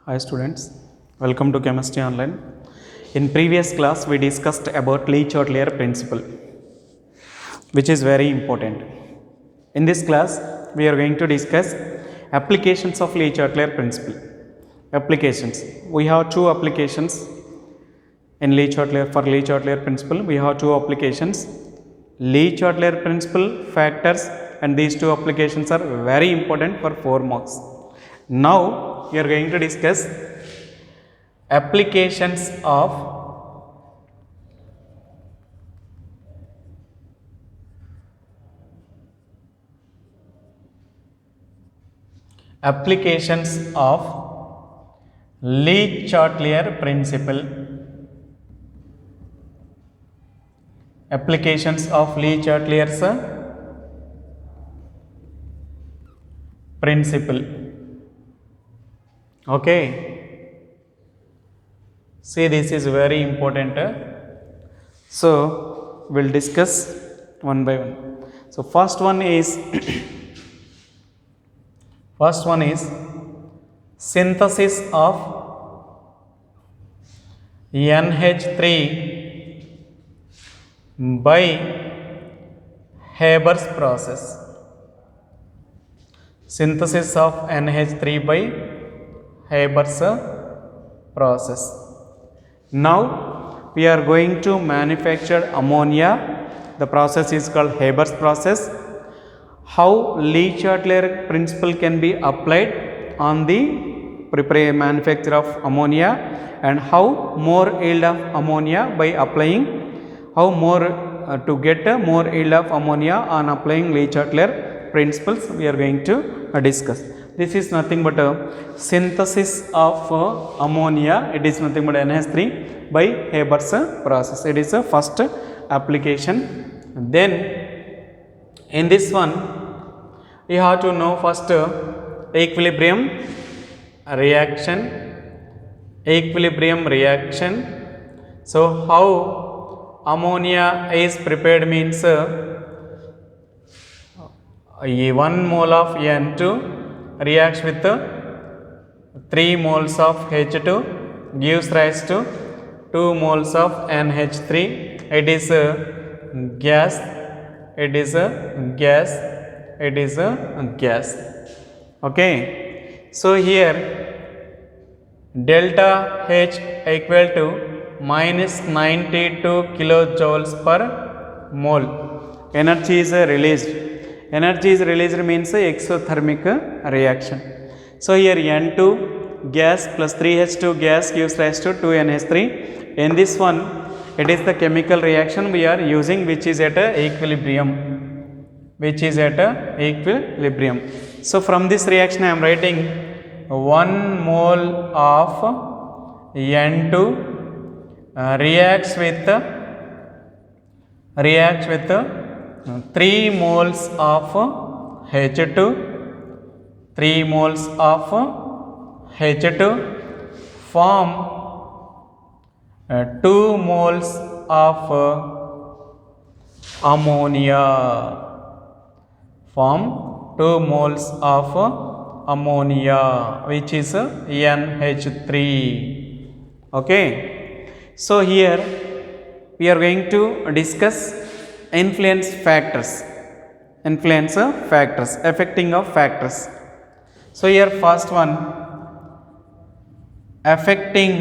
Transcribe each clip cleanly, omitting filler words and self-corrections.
Hi students, welcome to Chemistry Online. In previous class we discussed about Le Chatelier principle, which is very important. In this class we are going to discuss applications of Le Chatelier principle. Applications. We have two applications in Le Chatelier. For Le Chatelier principle we have two applications. Le Chatelier principle, factors, and these two applications are very important for 4 marks. Now we are going to discuss applications of Le Chatelier principle. Applications of Le Chatelier's principle. Okay. See, this is very important. So we'll discuss one by one. So first one is synthesis of NH3 by Haber's process. Synthesis of NH3 by Haber's process. Now we are going to manufacture ammonia. The process is called Haber's process. How Le Chatelier principle can be applied on the manufacture of ammonia, and how more yield of ammonia by applying, how more to get more yield of ammonia on applying Le Chatelier principles we are going to discuss. This is nothing but a synthesis of ammonia. It is nothing but NH3 by Haber's process. It is a first application. Then in this one you have to know first equilibrium reaction. So how ammonia is prepared means 1 mole of N2 reacts with 3 moles of H2 gives rise to 2 moles of NH3. It is a gas. Okay. So here delta H equal to minus 92 kilojoules per mole. Energy is released. Energy is released means exothermic reaction. So here N2 gas plus 3H2 gas gives rise to 2NH3. In this one it is the chemical reaction we are using, which is at equilibrium. So from this reaction I am writing 1 mole of N2 reacts with 3 moles of H2 form 2 moles of ammonia. Which is NH3. Okay. So here we are going to discuss influence factors affecting of factors. So here first one, affecting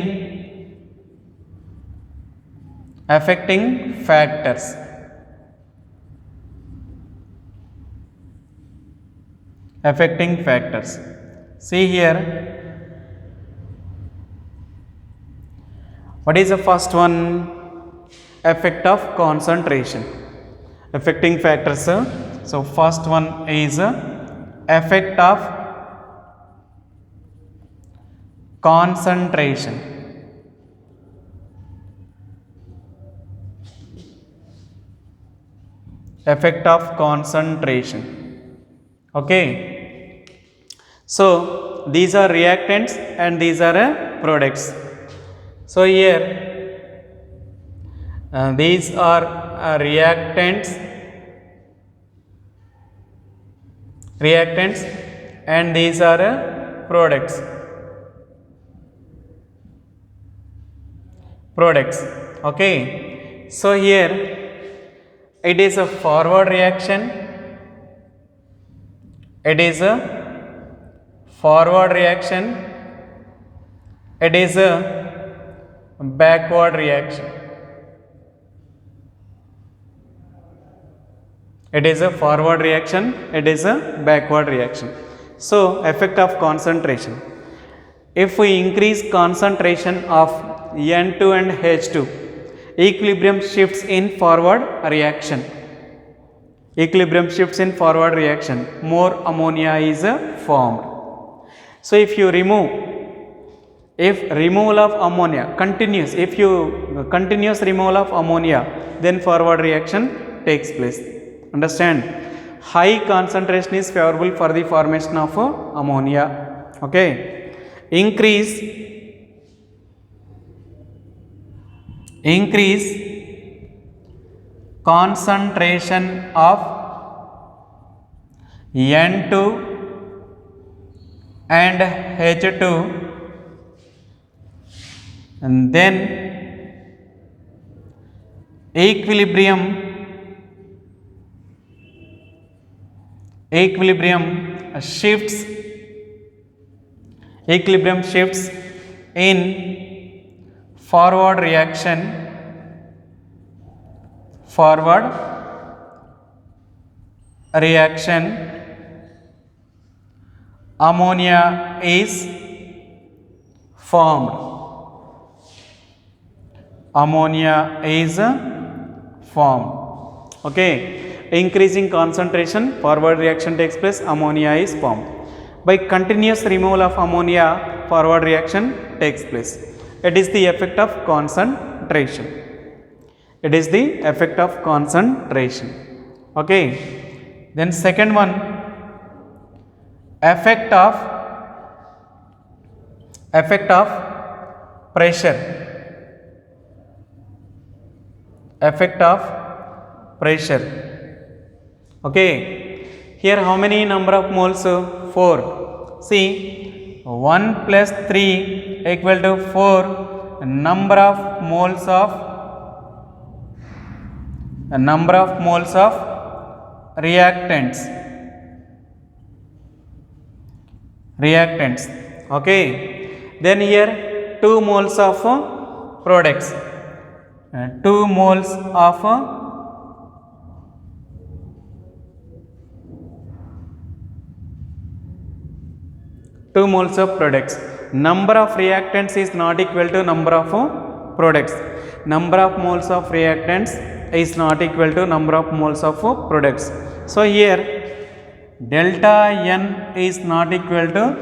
factors. See here, what is the first one? Effect of concentration. Affecting factors. So first one is effect of concentration. Okay. So these are reactants and these are products. So here these are reactants and these are products. products. Okay, so here it is a forward reaction, it is a forward reaction, it is a backward reaction. It is a forward reaction, it is a backward reaction. So, effect of concentration. If we increase concentration of N2 and H2, equilibrium shifts in forward reaction. Equilibrium shifts in forward reaction. More ammonia is formed. So, if removal of ammonia continues, if you continuous removal of ammonia, then forward reaction takes place. Understand? High concentration is favorable for the formation of ammonia. Okay. Increase concentration of N2 and H2, and then equilibrium shifts in forward reaction, ammonia is formed. Ammonia is formed. Okay. Increasing concentration, forward reaction takes place, ammonia is formed. By continuous removal of ammonia, forward reaction takes place. It is the effect of concentration. It is the effect of concentration. Okay. Then second one, effect of pressure. Effect of pressure. Okay, here how many number of moles? 4. See, 1 plus 3 equal to 4 number of moles of reactants. Okay, then here 2 moles of products, 2 moles of products. Number of reactants is not equal to number of products. Number of moles of reactants is not equal to number of moles of products. So here delta N is not equal to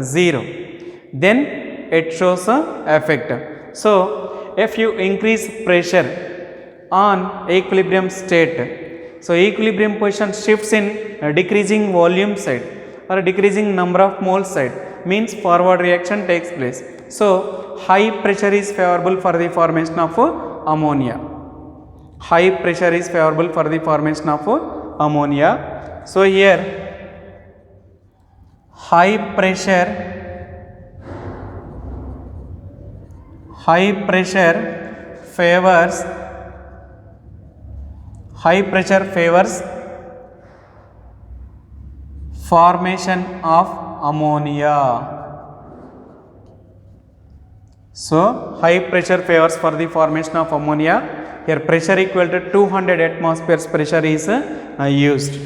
0. Then it shows a effect. So if you increase pressure on equilibrium state, so equilibrium position shifts in a decreasing volume side or a decreasing number of moles side, means forward reaction takes place. So high pressure is favorable for the formation of ammonia. High pressure is favorable for the formation of ammonia. So here high pressure favors formation of ammonia. So high pressure favors for the formation of ammonia. Here pressure equal to 200 atmospheres pressure is used.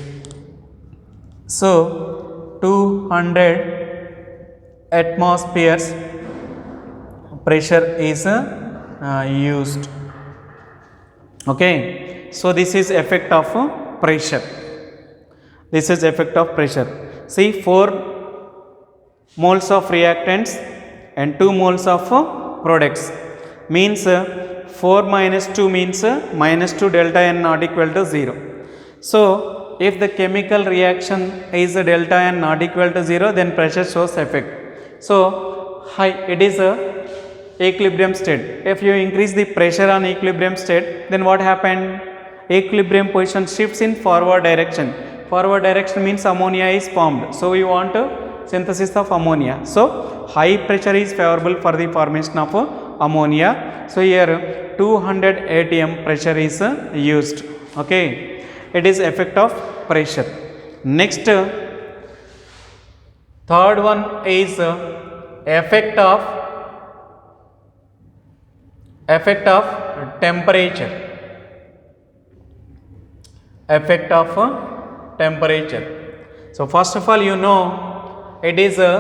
So 200 atmospheres pressure is used. Okay, so this is effect of pressure. This is effect of pressure. See, 4 moles of reactants and 2 moles of products, means 4 minus 2 means minus 2 delta N not equal to 0. So if the chemical reaction is delta N not equal to 0, then pressure shows effect. So it is a equilibrium state. If you increase the pressure on equilibrium state, then what happened? Equilibrium position shifts in forward direction. Forward direction means ammonia is formed. So we want synthesis of ammonia. So high pressure is favorable for the formation of ammonia. So here 200 atm pressure is used. Okay, it is effect of pressure. Next, third one is effect of temperature. Effect of temperature. So first of all, you know it is a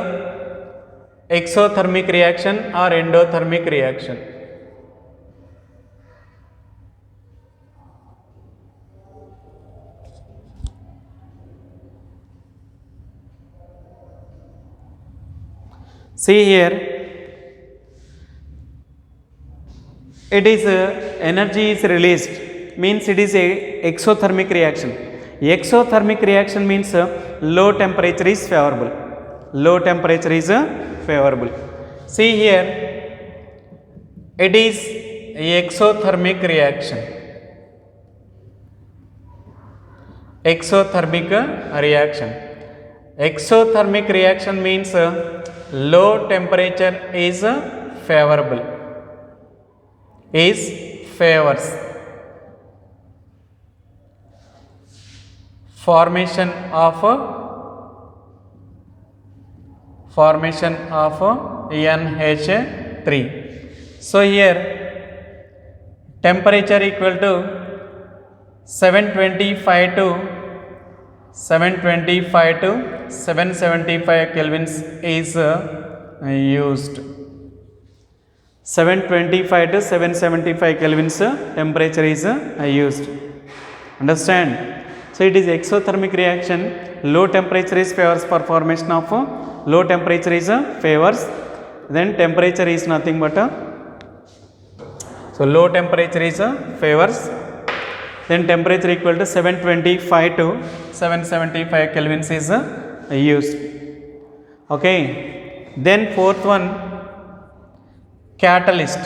exothermic reaction or endothermic reaction. See here, it is energy is released, means it is a exothermic reaction. Exothermic reaction means low temperature is favorable. Low temperature is favorable. See here, it is exothermic reaction. Exothermic reaction. Exothermic reaction means low temperature is favorable. Is favors formation of NH3. So here temperature equal to 725 to 775 kelvins is used. 725 to 775 kelvins temperature is used. Understand? So it is exothermic reaction. Low temperature is favors for formation of low temperature is favors. Then temperature is nothing but so low temperature is favors. Then temperature equal to 725 to 775 kelvins is used. Okay. Then fourth one, catalyst.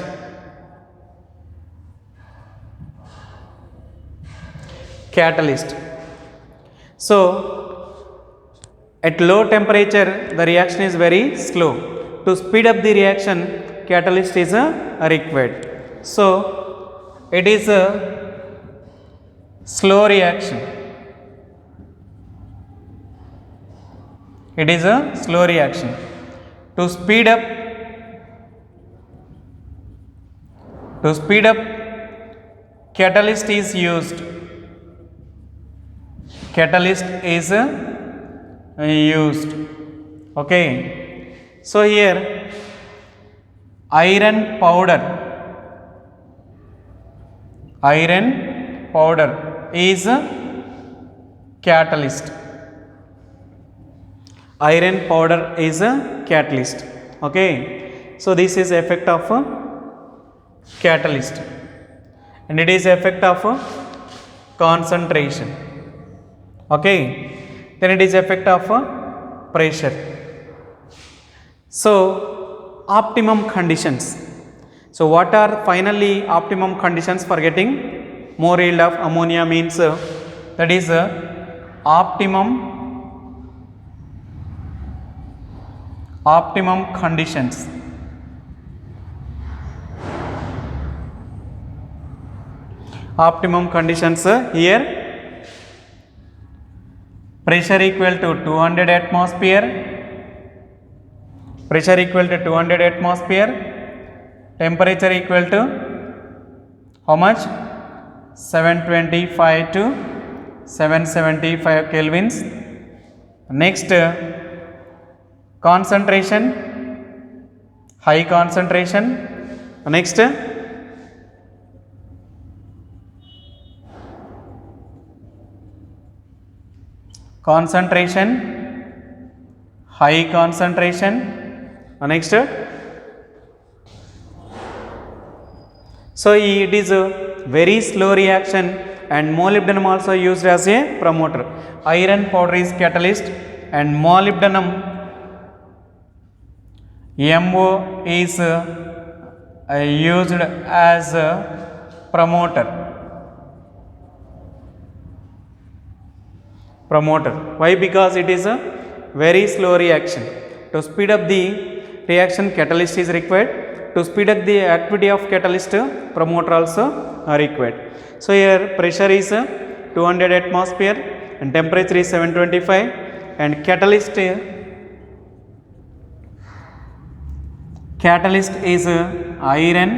Catalyst. So at low temperature the reaction is very slow. To speed up the reaction, catalyst is required. So it is a slow reaction. It is a slow reaction. To speed up catalyst is used. Catalyst is used. Okay. So here iron powder is catalyst. Iron powder is a catalyst. Okay. So this is effect of catalyst, and it is effect of concentration. Okay. Then it is effect of pressure. So optimum conditions. So what are finally optimum conditions for getting more yield of ammonia means that is optimum conditions. Optimum conditions here, pressure equal to 200 atmosphere, pressure equal to 200 atmosphere, temperature equal to how much? 725 to 775 kelvins. Next, concentration, high concentration. Next, concentration, high concentration. Next, so it is a very slow reaction, and molybdenum also used as a promoter. Iron powder is catalyst, and molybdenum MO is used as a promoter. Why? Because it is very slow reaction. To speed up the reaction, catalyst is required. To speed up the activity of catalyst, promoter also are required. So here pressure is 200 atmosphere and temperature is 725 and catalyst is iron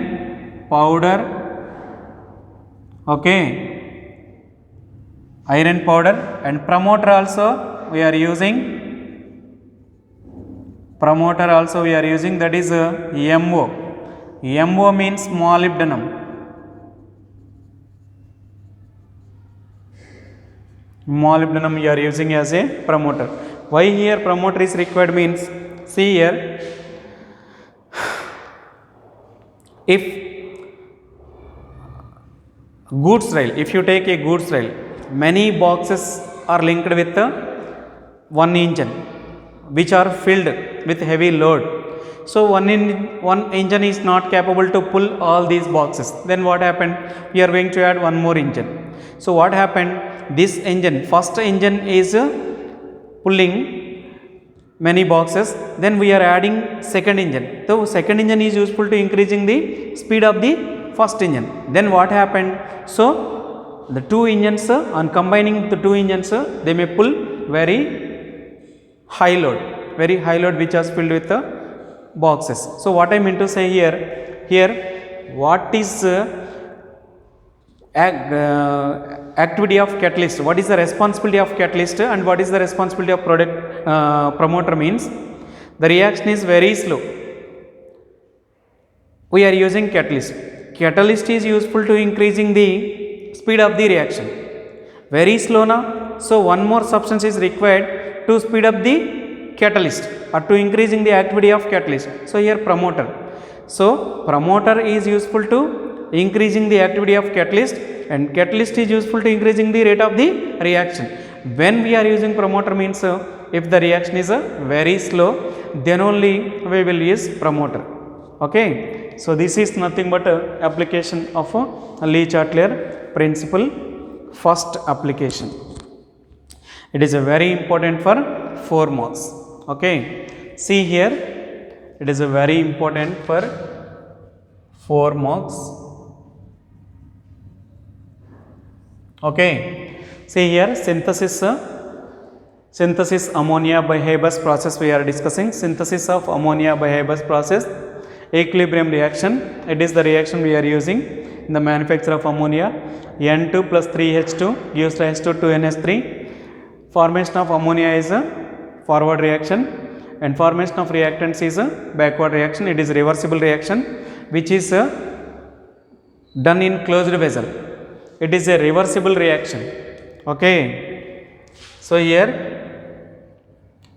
powder, okay, iron powder, and promoter also we are using that is MO. MO means molybdenum. Molybdenum we are using as a promoter. Why here promoter is required means, see here, if goods rail, if you take a goods rail, many boxes are linked with one engine which are filled with heavy load. So one engine is not capable to pull all these boxes. Then what happened? We are going to add one more engine. So what happened? This engine, first engine is pulling many boxes, then we are adding second engine. So second engine is useful to increasing the speed of the first engine. Then what happened? So the two engines, on combining the two engines, they may pull very high load which is filled with boxes. So what I mean to say here what is activity of catalyst, what is the responsibility of catalyst and what is the responsibility of promoter means, the reaction is very slow. We are using catalyst. Catalyst is useful to increasing the speed of the reaction. Very slow now. So one more substance is required to speed up the catalyst or to increasing the activity of catalyst. So here promoter. So promoter is useful to increasing the activity of catalyst and catalyst is useful to increasing the rate of the reaction. When we are using promoter means, if the reaction is very slow, then only we will use promoter. Okay. So this is nothing but application of Le-Chatelier principle, first application. It is a very important for 4 marks. Okay. See here, it is a very important for 4 marks. Okay. See here, synthesis ammonia by Haber's process we are discussing. Synthesis of ammonia by Haber's process, equilibrium reaction. It is the reaction we are using in the manufacture of ammonia. N2 plus 3H2 gives rise to 2NH3. Formation of ammonia is a forward reaction and formation of reactants is a backward reaction. It is reversible reaction which is done in closed vessel. It is a reversible reaction. Okay. So here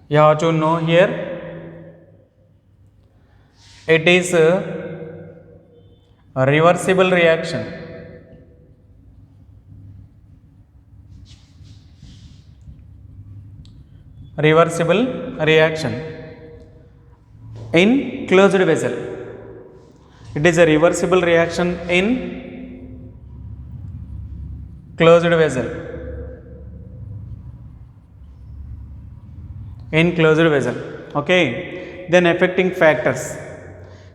you have to know here it is a reversible reaction. Reversible reaction in closed vessel. It is a reversible reaction in closed vessel. In closed vessel. Okay. Then affecting factors.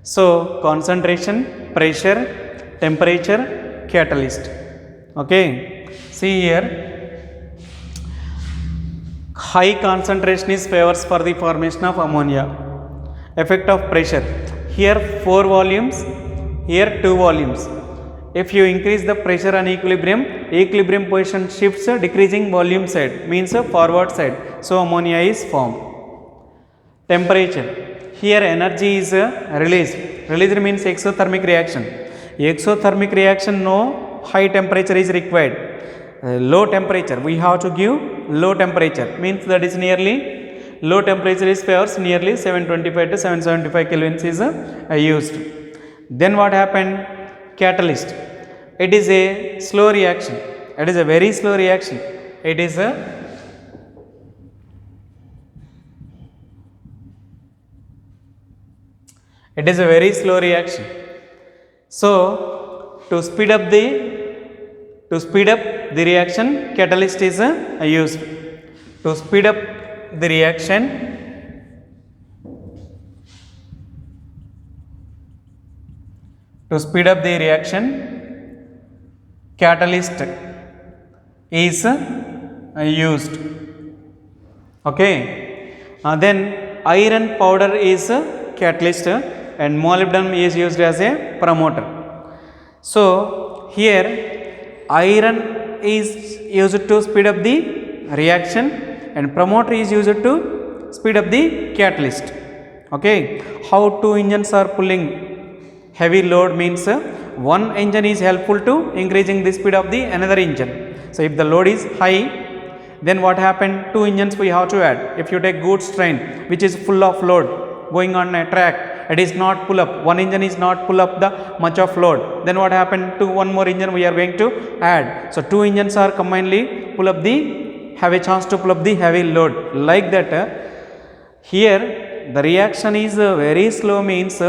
So concentration, pressure, temperature, catalyst. Okay. See here, high concentration is favors for the formation of ammonia. Effect of pressure, here 4 volumes, here 2 volumes. If you increase the pressure and equilibrium position shifts, decreasing volume side means forward side. So ammonia is formed. Temperature, here energy is released. Released means exothermic reaction. Exothermic reaction, no high temperature is required. Low temperature, we have to give low temperature, means that is nearly low temperature is favors nearly 725 to 775 kelvins is used. Then what happened? Catalyst, it is a slow reaction. It is a very slow reaction. It is a very slow reaction. So to speed up the reaction, catalyst is used. To speed up the reaction, to speed up the reaction, catalyst is used. Okay, then iron powder is a catalyst and molybdenum is used as a promoter. So here iron is used to speed up the reaction and promoter is used to speed up the catalyst. Okay, how two engines are pulling heavy load means one engine is helpful to increasing the speed of the another engine. So if the load is high, then what happened, two engines we have to add. If you take goods train which is full of load going on a track, it is not pull up, one engine is not pull up the much of load, then what happened, to one more engine we are going to add. So two engines are combinedly pull up the, have a chance to pull up the heavy load. Like that here the reaction is very slow means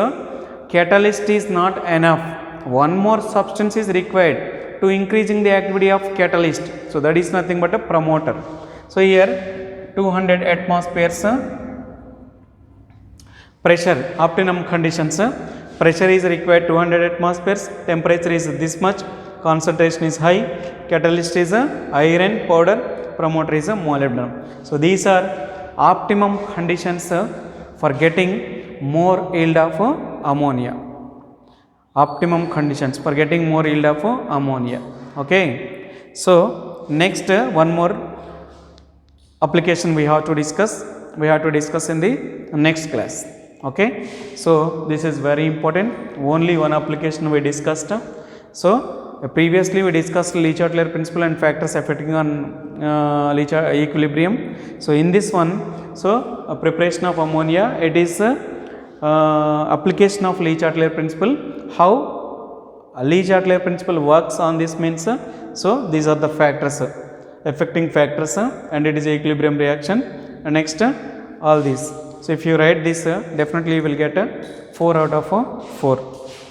catalyst is not enough, one more substance is required to increasing the activity of catalyst. So that is nothing but a promoter. So here 200 atmospheres pressure, optimum conditions, pressure is required 200 atmospheres, temperature is this much, concentration is high, catalyst is iron powder, promoter is molybdenum. So these are optimum conditions for getting more yield of ammonia. Optimum conditions for getting more yield of ammonia. Okay, so next one more application we have to discuss in the next class. Okay, so this is very important, only one application we discussed. So previously we discussed Le Chatelier principle and factors affecting on equilibrium. So in this one, so preparation of ammonia, it is application of Le Chatelier principle. How Le Chatelier principle works on this means, so these are the factors, affecting factors, and it is equilibrium reaction, and next all these. So if you write this, definitely you will get a 4 out of 4.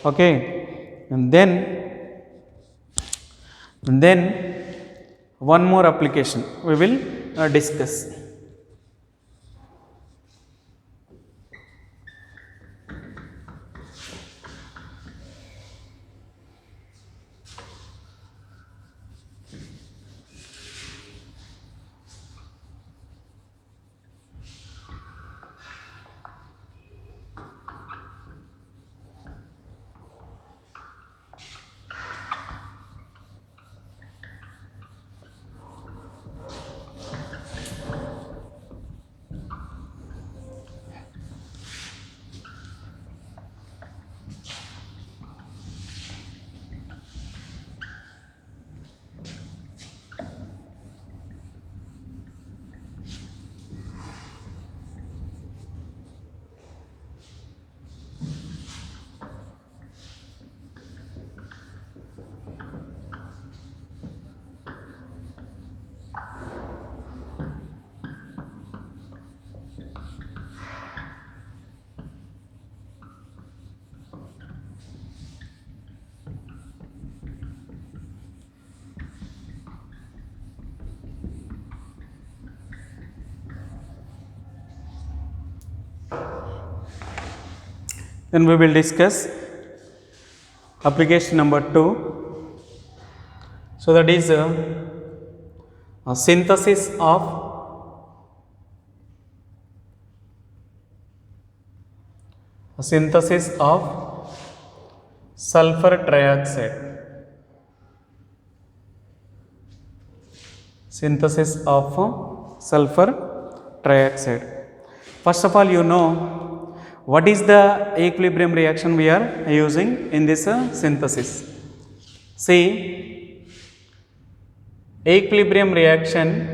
Okay, and then one more application we will discuss. Then we will discuss application number 2. So that is a synthesis of sulfur trioxide. Synthesis of sulfur trioxide. First of all, you know what is the equilibrium reaction we are using in this synthesis. See, equilibrium reaction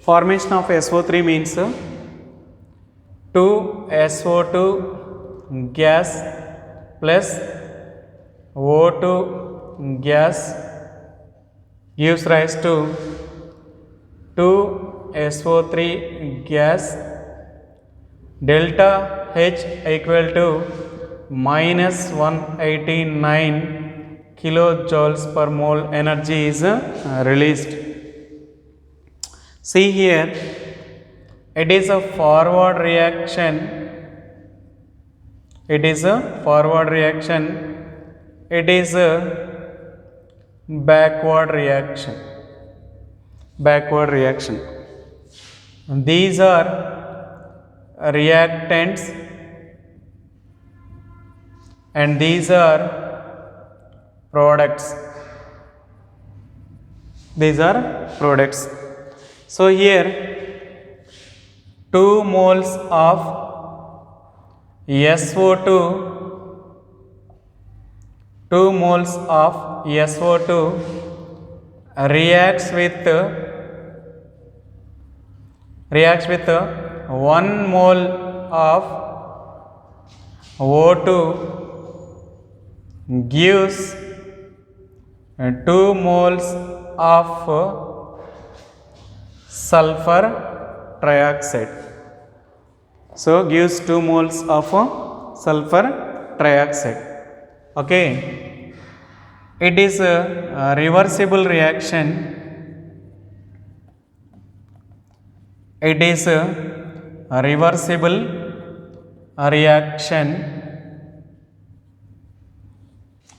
formation of SO3 means 2SO2 gas plus O2 gas gives rise to 2SO3 gas, delta H equal to minus 189 kilojoules per mole energy is released. See here, it is a forward reaction. It is a forward reaction. It is a backward reaction. Backward reaction. These are reactants and these are products. These are products. So here 2 moles of SO2, 2 moles of SO2 reacts with 1 mole of O2 gives 2 moles of sulfur trioxide. So gives 2 moles of sulfur trioxide. Okay, it is a reversible reaction. It is a reversible reaction.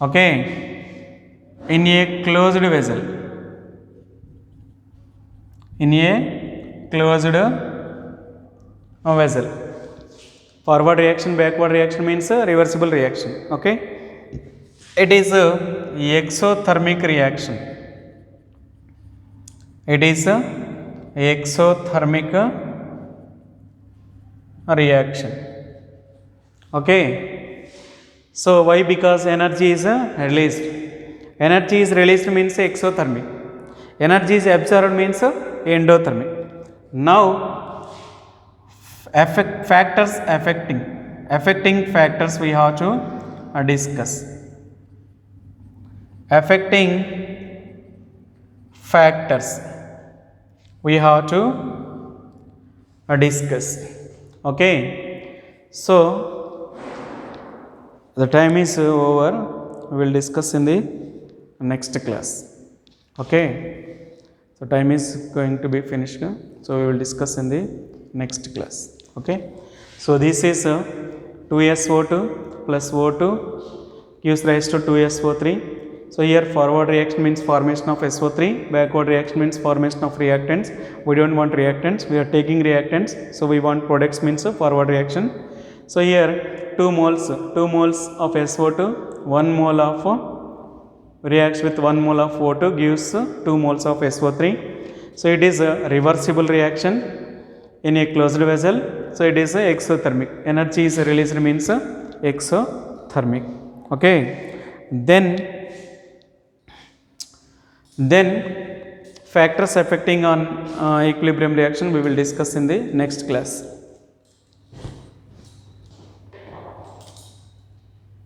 Okay, in a closed vessel. In a closed vessel. Forward reaction, backward reaction means a reversible reaction. Okay, it is a exothermic reaction. It is a exothermic reaction. Okay, so why? Because energy is released. Energy is released means exothermic. Energy is absorbed means endothermic. Now factors affecting factors we have to discuss. Affecting factors we have to discuss. Okay, so the time is over. We will discuss in the next class. Okay, so time is going to be finished, so we will discuss in the next class. Okay, so this is 2SO2 plus O2 gives rise to 2SO3. So here forward reaction means formation of SO3, backward reaction means formation of reactants. We don't want reactants, we are taking reactants, so we want products means forward reaction. So here 2 moles of SO2, 1 mole of reacts with 1 mole of O2 gives 2 moles of SO3. So it is a reversible reaction in a closed vessel. So it is a exothermic. Energy is released means exothermic. Okay, then factors affecting on equilibrium reaction we will discuss in the next class.